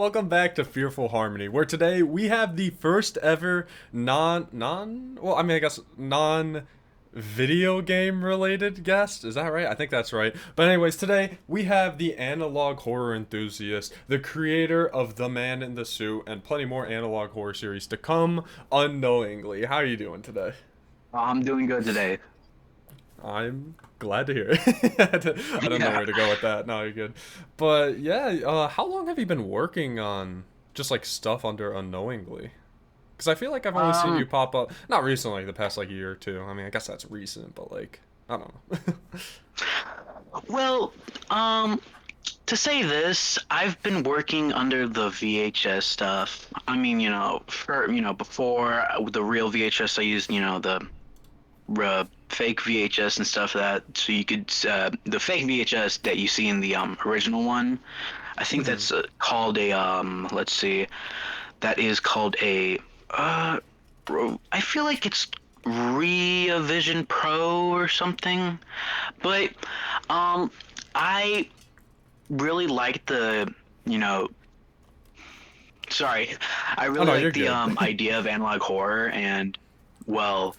Welcome back to Fearful Harmony, where today we have the first ever non video game related guest. Is that right? I think that's right. But anyways, today we have the analog horror enthusiast, the creator of The Man in the Suit, and plenty more analog horror series to come, Unknowingly. How are you doing today? I'm doing good today. I'm glad to hear it. I don't know Yeah. where to go with that. No, you're good. But yeah, how long have you been working on just like stuff under Unknowingly? Because I feel like I've only seen you Um, pop up, not recently, the past like year or two. I mean, I guess that's recent, but like, I don't know. well, um, to say this, I've been working under the VHS stuff. I mean, before the real VHS, I used, the fake VHS and stuff that so you could the fake VHS that you see in the original one. I think Hmm. that's called a let's see, that is called a uh I feel like it's Vision Pro or something. But um, I really like you know, sorry, I Oh really no, like you're the good. idea of analog horror, and well,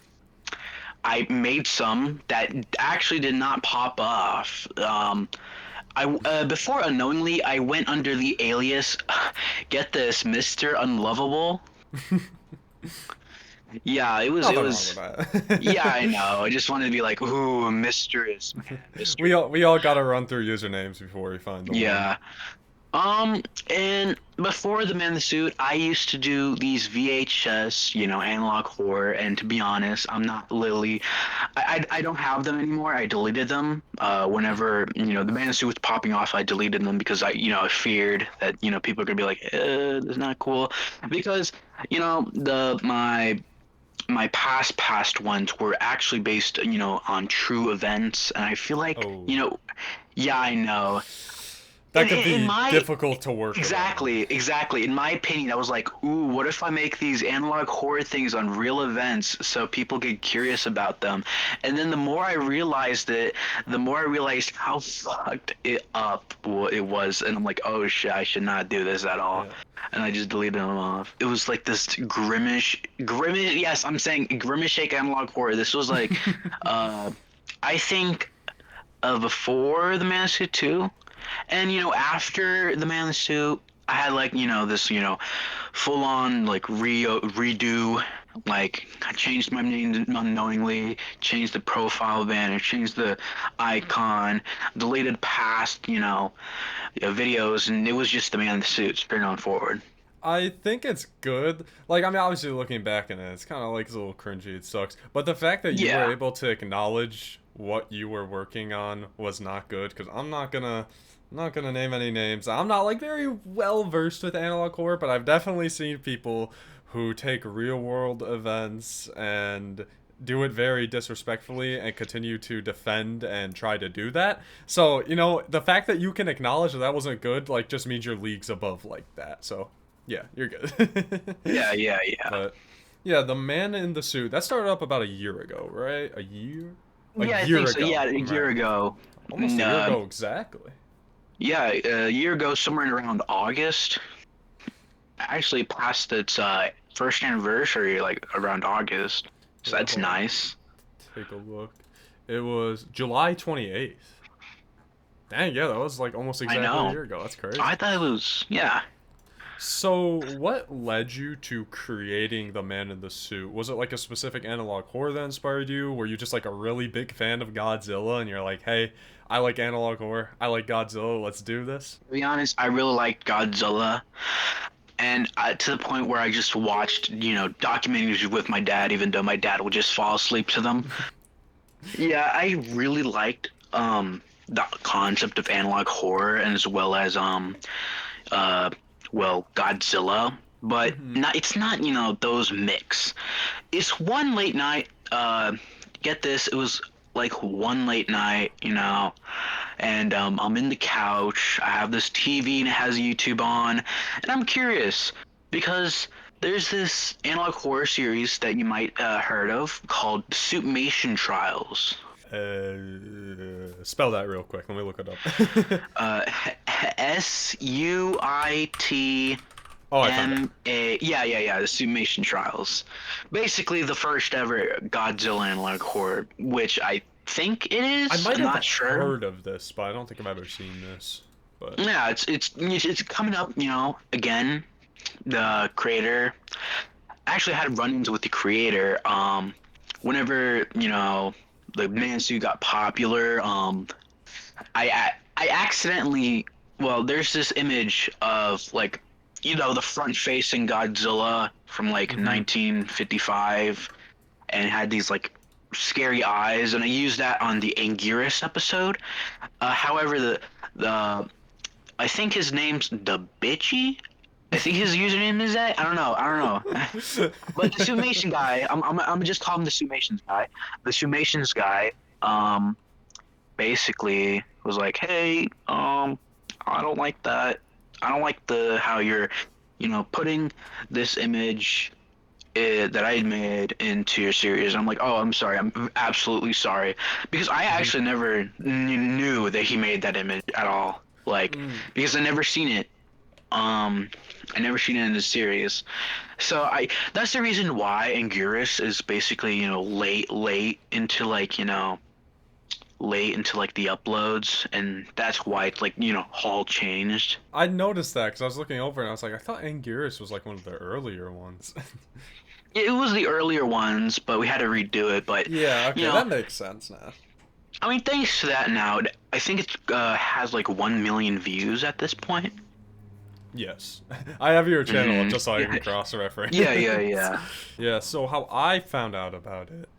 I made some that actually did not pop off. I before Unknowingly, I went under the alias, get this, Mister Unlovable. Yeah, it Nothing wrong with was. Yeah, I that. know. I just wanted to be like, ooh, mysterious man, we mystery. all gotta run through usernames before we find the one. Yeah. And before the Man in the Suit, I used to do these VHS, analog horror. And to be honest, I'm not Lily. I don't have them anymore. I deleted them. Whenever the Man in the Suit was popping off, I deleted them because I feared that people are gonna be like, "That's not cool," because my past ones were actually based on true events, and I feel like Oh, yeah, I know. that could In be my difficult to work around. exactly. In my opinion, I was like, ooh, what if I make these analog horror things on real events so people get curious about them? And then the more I realized it, the more I realized how fucked it up it was, and I'm like, oh shit, I should not do this at all. Yeah. And I just deleted them off. It was like this grimace. Yes, I'm saying grimace shake analog horror. This was like, uh, I think before the Master 2. And after the Man in the Suit, I had like this full on like redo. Like I changed my name unknowingly, changed the profile banner, changed the icon, deleted past videos, and it was just the Man in the Suit straight on forward. I think it's good. Like, I mean, obviously looking back in it, it's kind of like it's a little cringy. It sucks. But the fact that you were Yeah. able to acknowledge what you were working on was not good. Because I'm not gonna name any names. I'm not like very well versed with analog horror, but I've definitely seen people who take real world events and do it very disrespectfully and continue to defend and try to do that. So, the fact that you can acknowledge that that wasn't good, like, just means your league's above like that. So, yeah, you're good. Yeah. But yeah, the Man in the Suit that started up about a year ago, right? A year? A Yeah, I year think so. ago. Yeah, a year Right. ago. Almost a year Uh, ago exactly. yeah, a year ago, somewhere in around August. Actually passed its first anniversary like around August. So Yeah, that's hold on. nice. Take a look. It was July 28th. Dang, yeah, that was like almost I exactly a know. year ago. That's crazy. I thought it was, yeah. So, what led you to creating the Man in the Suit? Was it like a specific analog horror that inspired you? Were you just like a really big fan of Godzilla and you're like, hey, I like analog horror, I like Godzilla, let's do this? To be honest, I really liked Godzilla, and to the point where I just watched, documentaries with my dad, even though my dad would just fall asleep to them. Yeah, I really liked the concept of analog horror, and as well as uh Godzilla, but Hmm. not it's not those mix. It's one late night. Get this, it was like one late night, and I'm in the couch. I have this TV and it has YouTube on, and I'm curious because there's this analog horror series that you might heard of called Suitmation Trials. Spell that real quick. Let me look it up. Uh, Suitma. Oh, I found it. Yeah, the Suitmation Trials. Basically the first ever Godzilla analog horror, which I think it I is. might I'm have not sure. heard of this, but I don't think I've ever seen this. But Yeah, it's coming up, again. The creator actually had run-ins with the creator. Whenever, the Man Suit got popular, I accidentally, well, there's this image of like, the front-facing Godzilla from like hmm 1955, and it had these like scary eyes, and I used that on the Anguirus episode. However, the I think his name's the Bitchy. I think his username is that. I don't know. But the Sumations guy, I'm just call him the Sumations guy. The Sumations guy, um, basically was like, hey, I don't like that. I don't like the how you're, putting this image that I had made into your series. I'm like, oh, I'm sorry. I'm absolutely sorry because I hmm actually never knew that he made that image at all. Like, mm. because I never seen it. Um, I never seen it in the series. So that's the reason why Anguirus is basically, late into like the uploads, and that's why it's like, all changed. I noticed that because I was looking over and I was like, I thought Anguirus was like one of the earlier ones. It was the earlier ones, but we had to redo it. But Yeah, you okay, know, that makes sense now. I mean, thanks to that now, I think it has like 1 million views at this point. Yes. I have your channel up Mm-hmm. just so I Yeah, can cross yeah, yeah, reference. yeah. Yeah, so how I found out about it.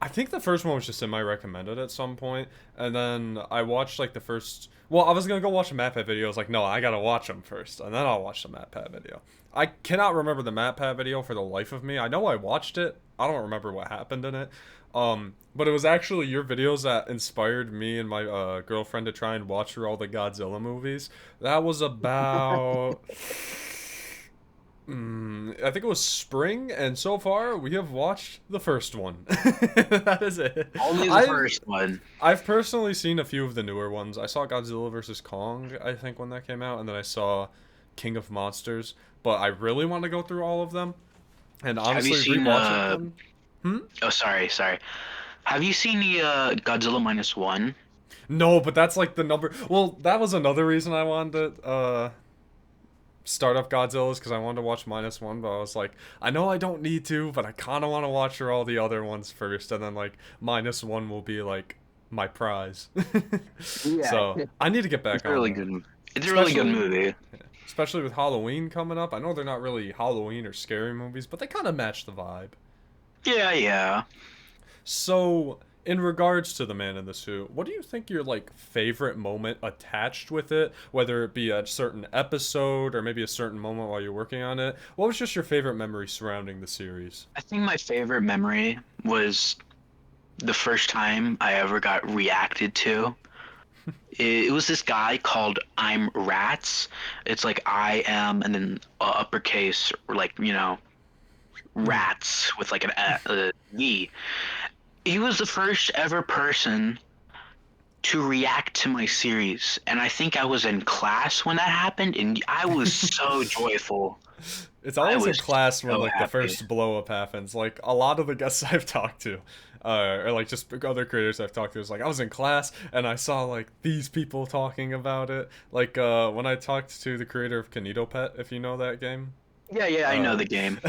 I think the first one was just in my recommended at some point, and then I watched like the first. Well, I was gonna go watch a MatPat video. I was like, no, I gotta watch them first, and then I'll watch the MatPat video. I cannot remember the MatPat video for the life of me. I know I watched it. I don't remember what happened in it. But it was actually your videos that inspired me and my girlfriend to try and watch through all the Godzilla movies. That was about I think it was spring, and so far we have watched the first one. That is it. Only the I've first one. I've personally seen a few of the newer ones. I saw Godzilla vs Kong, I think, when that came out, and then I saw King of Monsters. But I really want to go through all of them, and Have you honestly, seen rewatching them. Hmm? Oh, sorry. Have you seen the Godzilla minus one? No, but that's like the number. Well, that was another reason I wanted to start up Godzilla's because I wanted to watch minus one, but I was like, I know I don't need to, but I kind of want to watch through all the other ones first, and then like minus one will be like my prize. Yeah, So I need to get it's back a on really that, good. It's a really good especially movie. especially with Halloween coming up. I know they're not really Halloween or scary movies, but they kind of match the vibe. Yeah, yeah. So, in regards to the Man in the Suit, what do you think your like favorite moment attached with it, whether it be a certain episode or maybe a certain moment while you're working on it? What was just your favorite memory surrounding the series? I think my favorite memory was the first time I ever got reacted to. It was this guy called I'm Rats. It's like I am and then uppercase, or like, Mm. rats with like an E. He was the first ever person to react to my series, and I think I was in class when that happened, and I was so joyful. It's I always in was class when so like the happy. first blow up happens. Like a lot of the guests I've talked to, or like just other creators I've talked to, is like I was in class and I saw like these people talking about it. Like when I talked to the creator of Kanito Pet, if you know that game. Yeah, yeah, I know Uh, the game.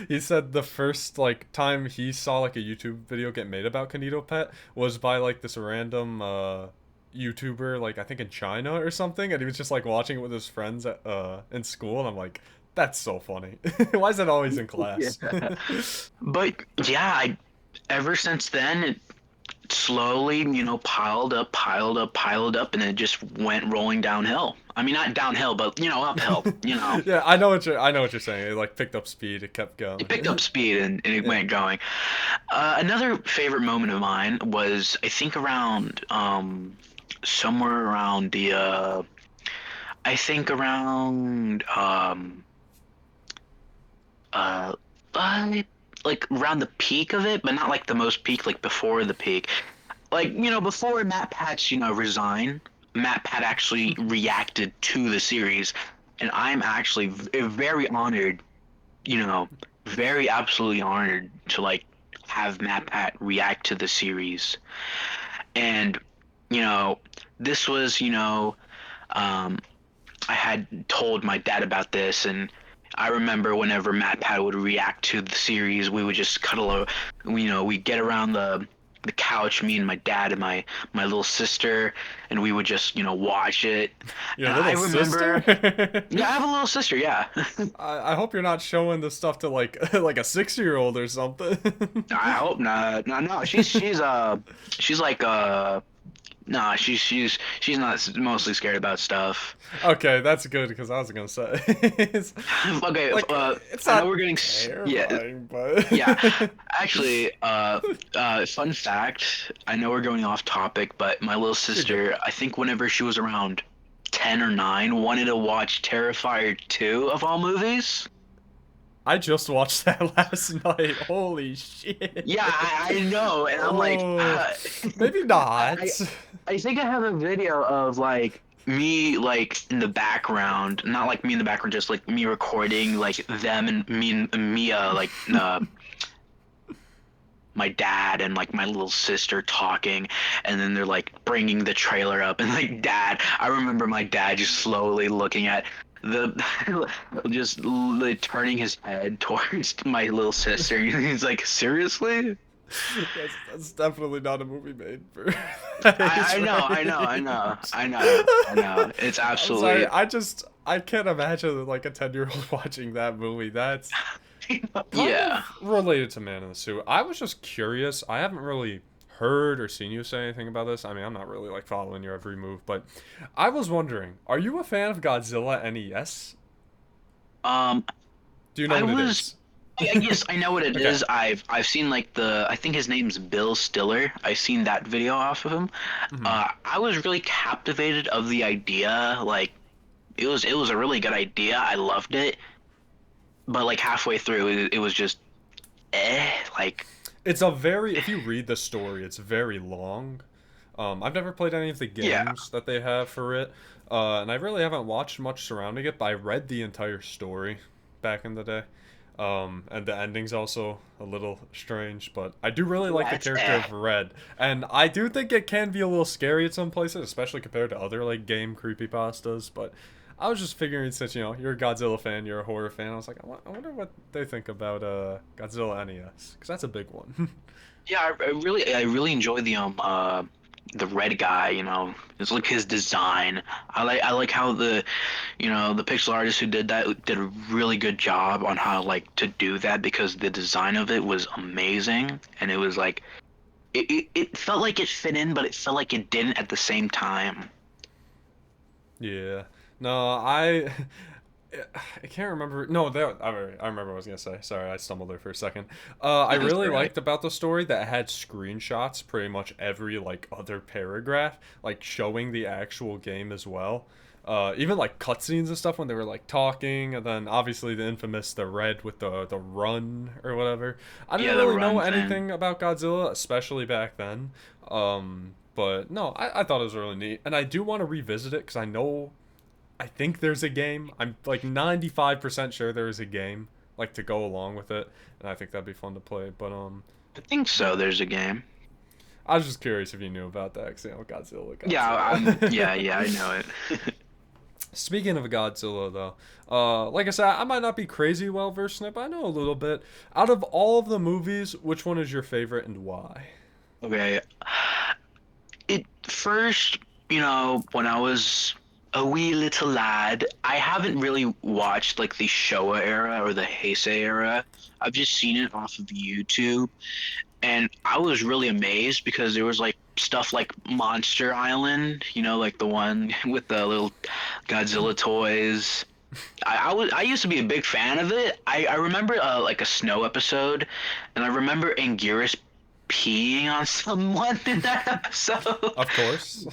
he said the first like time he saw like a YouTube video get made about Kanito Pet was by like this random YouTuber, like I think in China or something, and he was just like watching it with his friends at in school, and I'm like, that's so funny. Why is that always in Yeah. class? But yeah, ever since then, it slowly, piled up, and it just went rolling downhill. I mean, not downhill, but uphill. Yeah, I know what you're saying. It like picked up speed, it kept It picked going. up speed and it Yeah. went going. Another favorite moment of mine was I think around somewhere around the I think around uh, uh like around the peak of it, but not like the most peak, like before the peak. Like, before Matt Patch, resigned. MatPat actually reacted to the series, and I'm actually very honored, you know, very absolutely honored to like have MatPat react to the series. And you know, this was, um, I had told my dad about this, and I remember whenever MatPat would react to the series, we would just cuddle, we'd get around the couch, me and my dad and my little sister, and we would just, watch it. Your And I little sister? remember, yeah, I have a little sister, yeah. I hope you're not showing this stuff to like like a 6-year-old or something. I hope not. No, no, she's like nah, she's not mostly scared about stuff. Okay, that's good because I was gonna say it's Okay, like it's I know not we're getting yeah, terrifying, but yeah. Actually, fun fact, I know we're going off topic, but my little you're good. sister, I think whenever she was around 10 or 9, wanted to watch Terrifier 2 of all movies. I just watched that last night. Holy shit. Yeah, I know, and I'm like, Oh, maybe not. I think I have a video of like me like in the background, not like me in the background, just like me recording like them and me and Mia like my dad and like my little sister talking, and then they're like bringing the trailer up, and like dad, I remember my dad just slowly looking at the just turning his head towards my little sister. He's like, seriously? That's definitely not a movie made for that age I know, I know, I know, range. I know, I know. It's I'm sorry. absolutely. I can't imagine like a 10-year-old watching that movie. That's kind Yeah. of related to Man in the Suit. I was just curious. I haven't really heard or seen you say anything about this. I mean, I'm not really like following your every move, but I was wondering, are you a fan of Godzilla NES? Um, Do you know I what it was. is? I guess I know what it Okay. is. I've seen like I think his name's Bill Stiller. I've seen that video off of him. Hmm. I was really captivated of the idea. Like it was a really good idea. I loved it, but like halfway through, it was just like It's a very, if you read the story, it's very long. I've never played any of the yeah, games that they have for it, and I really haven't watched much surrounding it, but I read the entire story back in the day. And the ending's also a little strange, but I do really like yeah, the it's character of Red, and I do think it can be a little scary at some places, especially compared to other like game creepypastas. But I was just figuring, since you're a Godzilla fan, you're a horror fan, I was like, I wonder what they think about Godzilla NES, because that's a big one. Yeah, I really enjoy the red guy, It's like his design. I like how the pixel artist who did that did a really good job on how like to do that, because the design of it was amazing, and it was like it felt like it fit in, but it felt like it didn't at the same time. Yeah. No, I can't remember. No, I remember what I was gonna say. Sorry, I stumbled there for a second. I That's really right. liked about the story that it had screenshots pretty much every like other paragraph, like showing the actual game as well. Even like cutscenes and stuff when they were like talking, and then obviously the infamous the red with the run or whatever. I didn't Yeah, the really know run thing. anything about Godzilla, especially back then. But no, I thought it was really neat, and I do want to revisit it because I think there's a game. I'm like 95% sure there is a game like to go along with it, and I think that'd be fun to play. But I think so. yeah, There's a game. I was just curious if you knew about that. 'Cause, Godzilla, Yeah, yeah, Godzilla. yeah, I know it. Speaking of Godzilla, though, like I said, I might not be crazy well versed in it, but I know a little bit. Out of all of the movies, which one is your favorite and why? Okay. It first, when I was a wee little lad, I haven't really watched like the Showa era or the Heisei era. I've just seen it off of YouTube, and I was really amazed because there was like stuff like Monster Island, like the one with the little Godzilla toys. I used to be a big fan of it. I remember like a snow episode, and I remember Anguirus peeing on someone in that episode. Of course.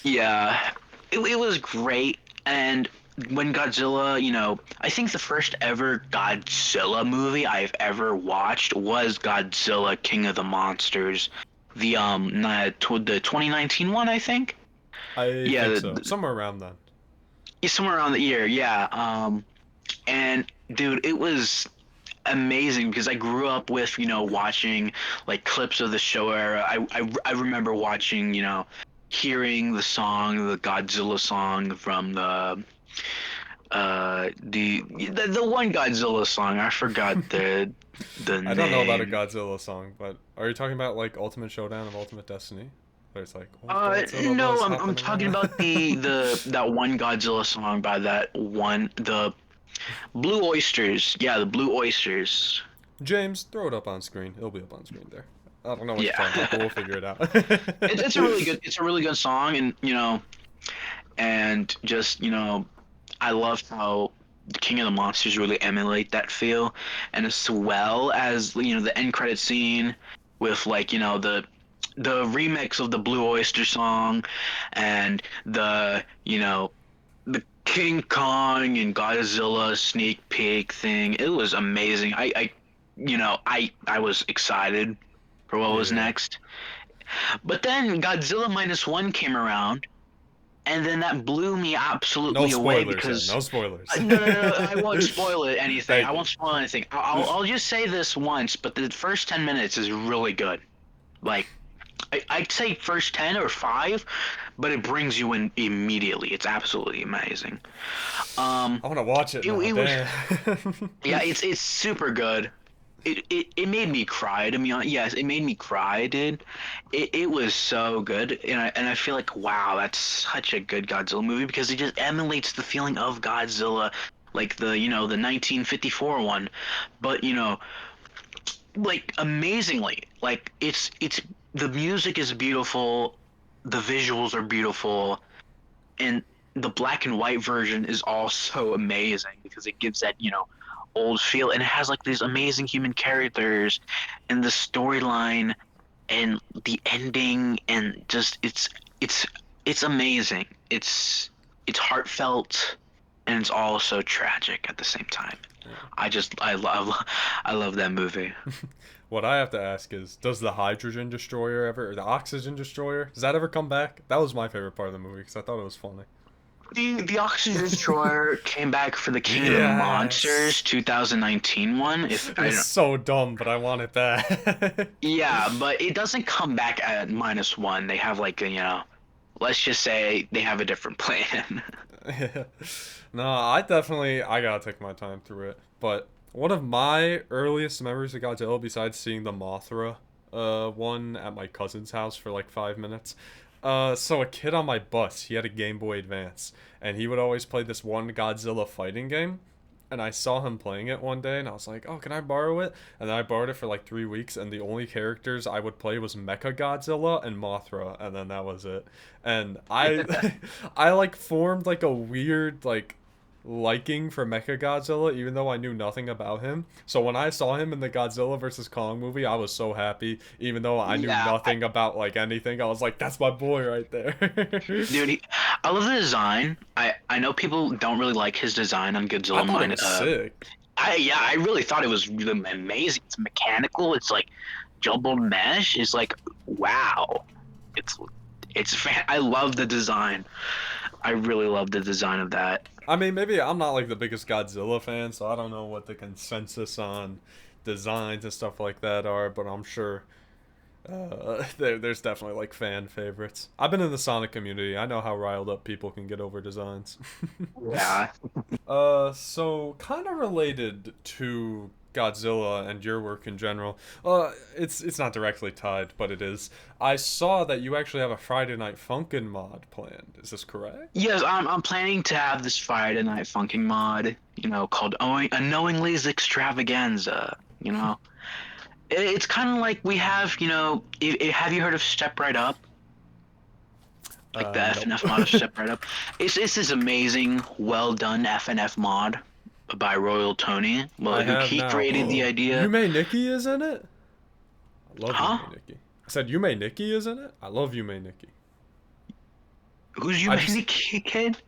Yeah, it was great. And when Godzilla, I think the first ever Godzilla movie I've ever watched was Godzilla King of the Monsters, the 2019 one, I think. I think Yeah, so. Somewhere around then. somewhere around the year. Yeah. And dude, it was amazing because I grew up with, watching like clips of the show era. I remember watching, hearing the Godzilla song from the one Godzilla song. I forgot the I don't know about a name. Godzilla song, but are you talking about like Ultimate Showdown of Ultimate Destiny? Where it's like old Godzilla No, was I'm hopping talking around. about the that one Godzilla song by that one the Blue Oysters. Yeah, the Blue Oysters. James, throw it up on screen. It'll be up on screen there. I don't know what you're talking about, but Yeah. we'll figure it out. It's a really good song, and and just I love how the King of the Monsters really emulate that feel, and as well as the end credit scene with like the remix of the Blue Oyster song, and the King Kong and Godzilla sneak peek thing. It was amazing. I was excited for what was Yeah. next. But then Godzilla minus one came around, and then that blew me No absolutely away spoilers then. because No spoilers. no, I won't spoil it anything. I Thank won't you. spoil anything. I'll just say this once, but the first 10 minutes is really good. Like I'd say first 10 or 5, but it brings you in immediately. It's absolutely amazing. Um, I want to watch it now. it was Damn. yeah, it's super good. It made me cry, to be honest. Yes, it made me cry, dude. It was so good, and I feel like wow, that's such a good Godzilla movie because it just emulates the feeling of Godzilla, like the 1954 one, but like amazingly, like it's the music is beautiful, the visuals are beautiful, and the black and white version is also amazing because it gives that old feel, and it has like these amazing human characters, and the storyline and the ending, and just it's it's amazing. It's heartfelt, and it's also tragic at the same time. I love that movie. What I have to ask is, does the hydrogen destroyer ever, or the oxygen destroyer, does that ever come back? That was my favorite part of the movie because I thought it was funny. The Oxygen Destroyer came back for the King of the Monsters Yes. 2019 one. If It I was don't, so dumb, but I want it back. yeah, but it doesn't come back at minus one. They have like let's just say they have a different plan. Yeah. No, I gotta take my time through it. But one of my earliest memories of Godzilla, besides seeing the Mothra one at my cousin's house for like 5 minutes. So a kid on my bus, he had a Game Boy Advance, and he would always play this one Godzilla fighting game. And I saw him playing it one day, and I was like, "Oh, can I borrow it?" And then I borrowed it for like 3 weeks, and the only characters I would play was Mecha Godzilla and Mothra, and then that was it. And I like formed like a weird like liking for Mechagodzilla, even though I knew nothing about him. So when I saw him in the Godzilla versus Kong movie, I was so happy, even though I knew Yeah, nothing about like anything. I was like, that's my boy right there. dude, I love the design. I know people don't really like his design on I Godzilla thought it Mine. was sick. I really thought it was really amazing. It's mechanical. It's like jumbled mesh. It's like wow. It's I love the design. I really love the design of that. I mean, maybe I'm not like the biggest Godzilla fan, so I don't know what the consensus on designs and stuff like that are, but I'm sure there's definitely like fan favorites. I've been in the Sonic community. I know how riled up people can get over designs. Yeah. So kind of related to Godzilla and your work in general. It's not directly tied, but it is. I saw that you actually have a Friday Night Funkin' mod planned. Is this correct? Yes, I'm planning to have this Friday Night Funking mod, called Unknowingly's Extravaganza. It's kind of like we have, have you heard of Step Right Up? Like the Nope. FNF mod of Step Right Up. It's this amazing, well done FNF mod by Royal Tony. I Well, who have he now. created the idea. Yume Nikki is in it? I love Huh? Yume Nikki. I said Yume Nikki is in it? I love Yume Nikki. Who's you I making just the kid?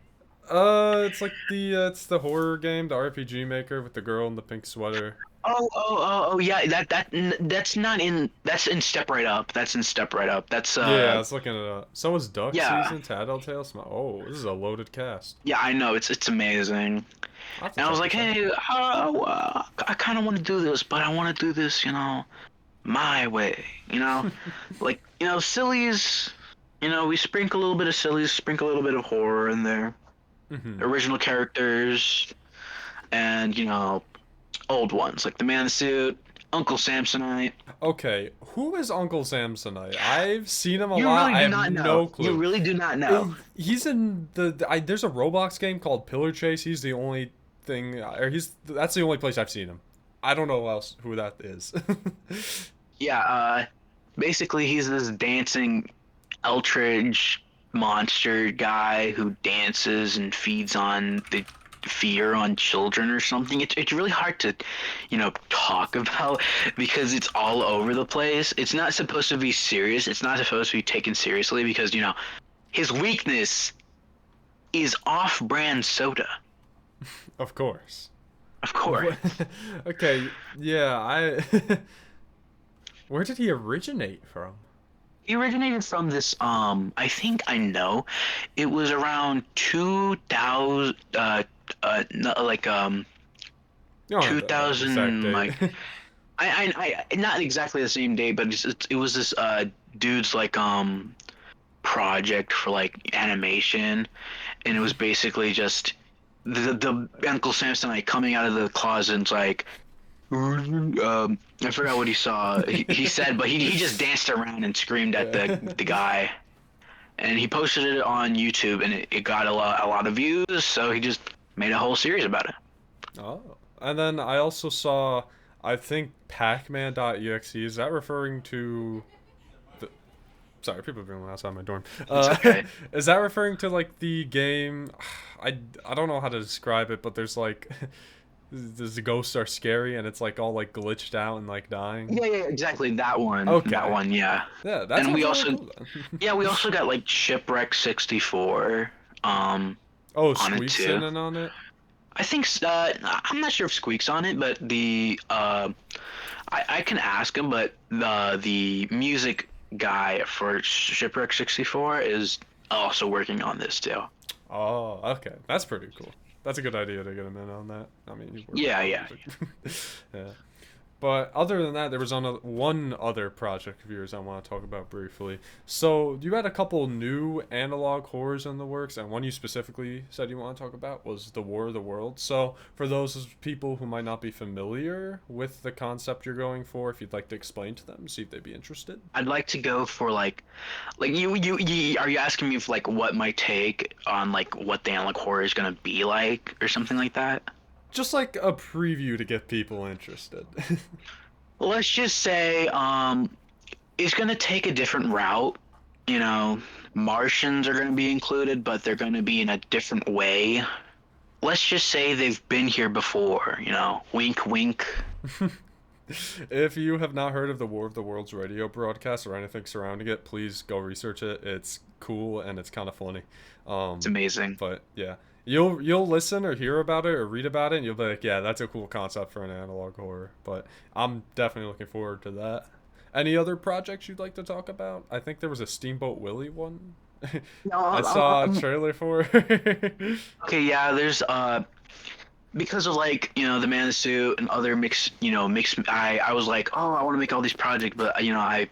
it's like the it's the horror game, the RPG maker with the girl in the pink sweater. Yeah, that's not in, that's in Step Right Up. That's in Step Right Up. That's Yeah, I was looking at So was Duck yeah. Season, Tattletale Smile. Oh, this is a loaded cast. Yeah, I know, it's amazing. I'll have to And I was check like, this out. hey, I kind of want to do this, but I want to do this, my way, like, sillies, we sprinkle a little bit of sillies, sprinkle a little bit of horror in there, Hmm. original characters, and old ones like the Man in the Suit, Uncle Samsonite. Okay, who is Uncle Samsonite? I've seen him a You lot. really I do have not know. no You clue. really do not know. He's in there's a Roblox game called Pillar Chase. He's the only thing, or that's the only place I've seen him. I don't know else who that is. Yeah, basically he's this dancing Eldritch monster guy who dances and feeds on the fear on children or something. It's really hard to, talk about because it's all over the place. It's not supposed to be serious. It's not supposed to be taken seriously because, his weakness is off-brand soda. Of course. Of course. Okay, yeah, I where did he originate from? He originated from this I think I know. It was around 2000 no, like You don't have the exact 2000, date. like not exactly the same day, but it was this dude's like project for like animation, and it was basically just the Uncle Samsonite coming out of the closet and like I forgot what he saw. He said, but he just danced around and screamed at the Yeah. the guy, and he posted it on YouTube, and it got a lot of views. So he just made a whole series about it. Oh. And then I also saw, I think, Pacman.exe. Is that referring to the. Sorry, people are being outside my dorm. It's okay. Is that referring to, like, the game. I don't know how to describe it, but there's, like. The ghosts are scary and it's, like, all, like, glitched out and, like, dying. Yeah, yeah, exactly. That one. That Okay. one. Yeah. Yeah, that And sounds we really also, cool then. yeah, we also got like Shipwreck 64 Oh, on it Squeak's too. in and on it? I think I'm not sure if Squeak's on it, but I can ask him, but the music guy for Shipwreck 64 is also working on this too. Oh, okay. That's pretty cool. That's a good idea to get him in on that. I mean, you work with Yeah, all yeah. music. Yeah. But other than that, there was one other project of yours I want to talk about briefly. So you had a couple new analog horrors in the works, and one you specifically said you want to talk about was the War of the Worlds. So for those people who might not be familiar with the concept you're going for, if you'd like to explain to them, see if they'd be interested. I'd like to go for like you are you asking me for like what my take on like what the analog horror is gonna be like or something like that? Just like a preview to get people interested. Let's just say it's going to take a different route. You know, Martians are going to be included, but they're going to be in a different way. Let's just say they've been here before, wink, wink. If you have not heard of the War of the Worlds radio broadcast or anything surrounding it, please go research it. It's cool and it's kind of funny. It's Um, amazing. but yeah, you'll listen or hear about it or read about it, and you'll be like, yeah, that's a cool concept for an analog horror. But I'm definitely looking forward to that. Any other projects you'd like to talk about? I think there was a Steamboat Willie one. No, I saw a trailer for. okay, yeah, there's because of like the Man in the Suit and other mix. I was like, oh, I want to make all these projects, but I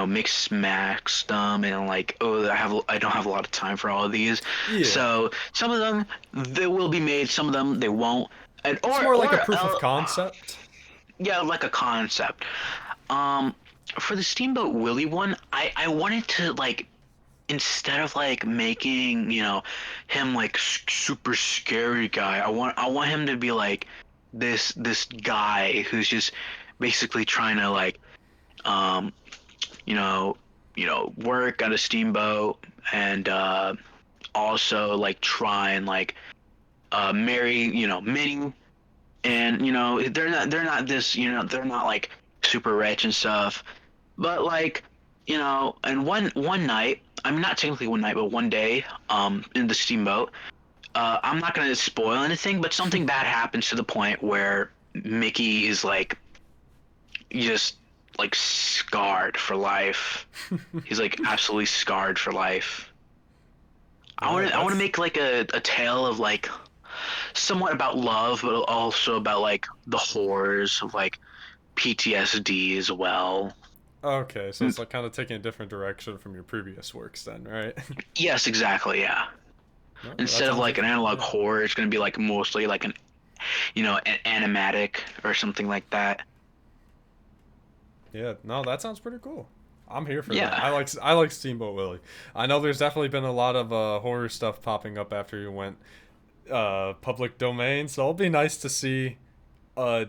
mix maxed them, and like, oh, I don't have a lot of time for all of these. Yeah, So some of them they will be made, some of them they won't, and it's more like a proof of concept. yeah, like a concept. Um, for the Steamboat Willie one, I wanted to like, instead of like making him like super scary guy, I want him to be like this guy who's just basically trying to like um you know work at a steamboat, and also like try and like marry Minnie, and they're not this, they're not like super rich and stuff, but like, and one night, I mean not technically one night, but one day, in the steamboat, I'm not gonna spoil anything, but something bad happens to the point where Mickey is like just like scarred for life. He's like absolutely scarred for life. Yeah, I want to that's make like a tale of like somewhat about love, but also about like the horrors of like PTSD as well. okay. So Mm, it's like kind of taking a different direction from your previous works, then, right? yes, exactly. Yeah. No, that Instead of sounds like an interesting. analog Yeah. horror, it's gonna be like mostly like an an animatic or something like that. Yeah, no, that sounds pretty cool. I'm here for that. Yeah. I like Steamboat Willie. I know there's definitely been a lot of horror stuff popping up after you went public domain, so it'll be nice to see a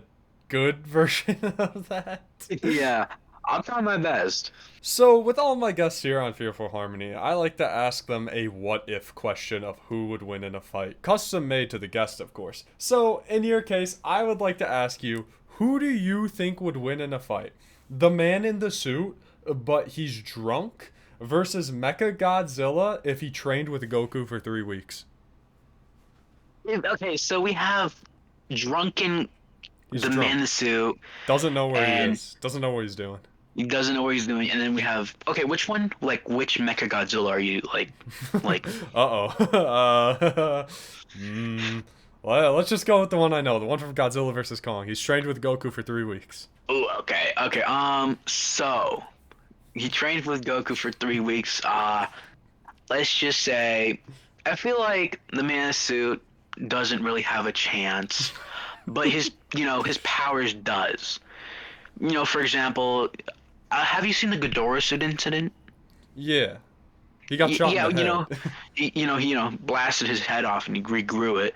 good version of that. Yeah. I'm trying my best. So, with all my guests here on Fearful Harmony, I like to ask them a what if question of who would win in a fight. Custom made to the guest, of course. So, in your case, I would like to ask you who do you think would win in a fight? The man in the suit, but he's drunk, versus Mecha Godzilla if he trained with Goku for 3 weeks? Okay, so we have drunken He's the man in drunk. the suit, Doesn't know where he and is. Doesn't know what he's doing. he doesn't know what he's doing. And then we have okay, which one? Like which Mecha Godzilla are you like? Uh-oh. Hmm. Well, let's just go with the one I know. The one from Godzilla versus Kong. He's trained with Goku for 3 weeks. Oh, okay, okay. So he trained with Goku for 3 weeks. Let's just say, I feel like the man in the suit doesn't really have a chance, but his his powers does. For example, have you seen the Ghidorah suit incident? Yeah. He got shot in Yeah, the head. he blasted his head off and he regrew it.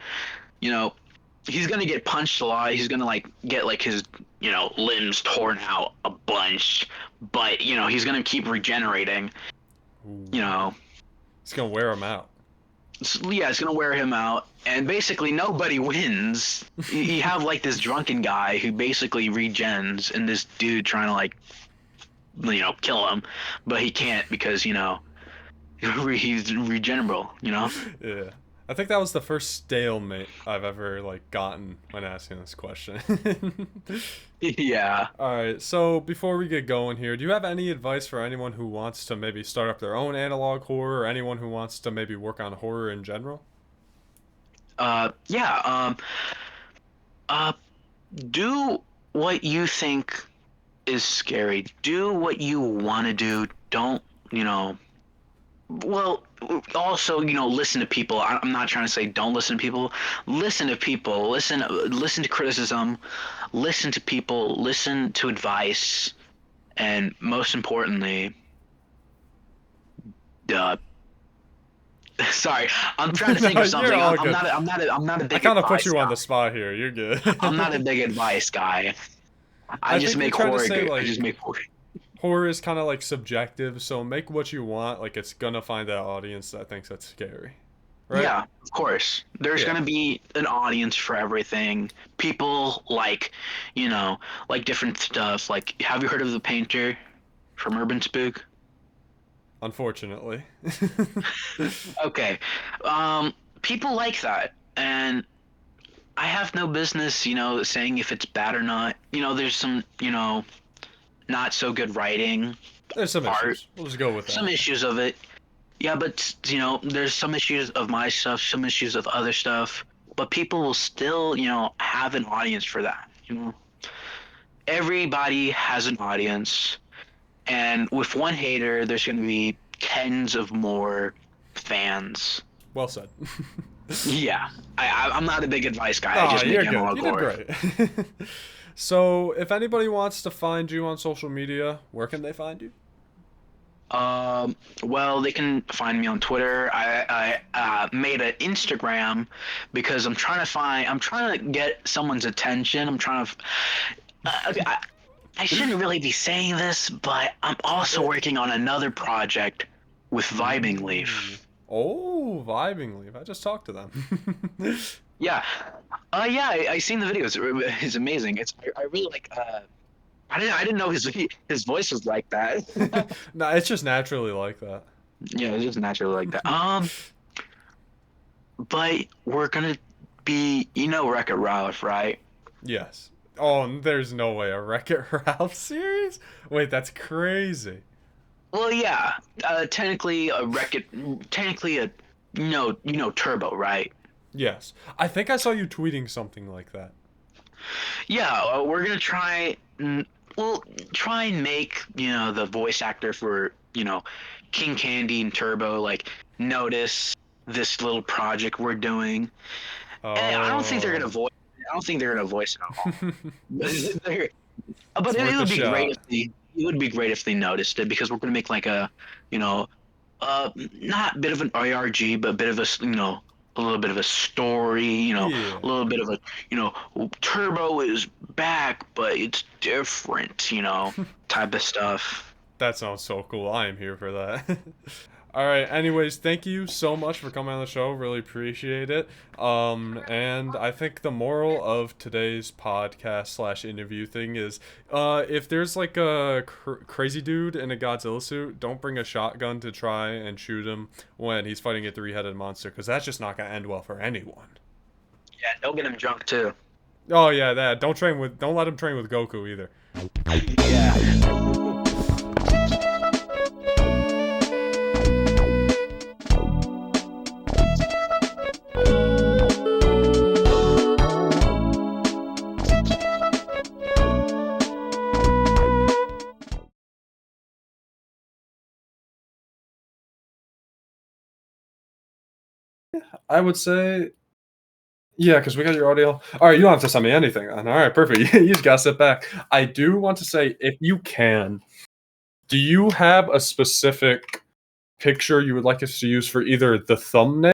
You know, he's gonna get punched a lot. He's gonna like get like his limbs torn out a bunch, but he's gonna keep regenerating. Ooh. You know, He's gonna wear him out. so, yeah, it's gonna wear him out, and basically nobody wins. You have like this drunken guy who basically regens, and this dude trying to like kill him, but he can't because he's regenerable. Yeah. I think that was the first stalemate I've ever like gotten when asking this question. Yeah. All right, so before we get going here, do you have any advice for anyone who wants to maybe start up their own analog horror or anyone who wants to maybe work on horror in general? Yeah. Uh, do what you think is scary. Do what you want to do. Don't, you know, well, also, listen to people. I'm not trying to say don't listen to people. Listen to people. Listen to criticism. Listen to people. Listen to advice. And most importantly, uh, sorry, I'm trying to think No, of you're something. all good. I'm not a I big kind of put advice you on guy. the spot here. You're good. I'm not a big advice guy. I I just think you're make trying to horror say good. I like just make horror. horror is kind of like subjective, so make what you want. Like it's gonna find that audience that thinks that's scary, right? Yeah, of course. There's Yeah. gonna be an audience for everything. People like different stuff. Like, have you heard of the painter from Urban Spook? Unfortunately. Okay. Um, People like that, and I have no business, saying if it's bad or not. There's some, not so good writing, There's some art, issues. We'll just go with some that. issues of it. Yeah, but there's some issues of my stuff, some issues of other stuff, but people will still, have an audience for that. Everybody has an audience, and with one hater, there's going to be tens of more fans. Well said. Yeah, I'm not a big advice guy. I Ah, just make you're good. analog You did horror. great. So, if anybody wants to find you on social media, where can they find you? Well, they can find me on Twitter. I made an Instagram because I'm trying to get someone's attention. Okay, I shouldn't really be saying this, but I'm also working on another project with Vibing Ooh. Leaf. Oh, Vibing Leaf. I just talked to them. Yeah, yeah, I seen the videos. It's amazing. I really like. I didn't know his voice was like that. No, it's just naturally like that. Yeah, it's just naturally like that. But we're gonna be, Wreck-It Ralph, right? Yes. Oh, there's no way a Wreck-It Ralph series? Wait, that's crazy. Well, yeah, technically a record, technically a Turbo, right? Yes. I think I saw you tweeting something like that. Yeah, we're gonna try. We'll try and make the voice actor for King Candy and Turbo like notice this little project we're doing. And I don't think they're gonna Oh. voice. I don't think they're gonna voice it at all. They're- It's but it worth a would be great shot. if they. It would be great if they noticed it because we're gonna make like a, you know, not a bit of an ARG, but a bit of a little bit of a story, Yeah. a little bit of a, Turbo is back, but it's different, type of stuff. That sounds so cool. I am here for that. All right. Anyways, thank you so much for coming on the show. Really appreciate it. And I think the moral of today's podcast slash interview thing is, if there's like a crazy dude in a Godzilla suit, don't bring a shotgun to try and shoot him when he's fighting a three-headed monster, because that's just not gonna end well for anyone. Yeah, don't get him drunk too. Oh yeah, that. Don't let him train with Goku either. Yeah. I would say, yeah, because we got your audio. All right, you don't have to send me anything. All right, perfect. You just gotta sit back. I do want to say, if you can, do you have a specific picture you would like us to use for either the thumbnail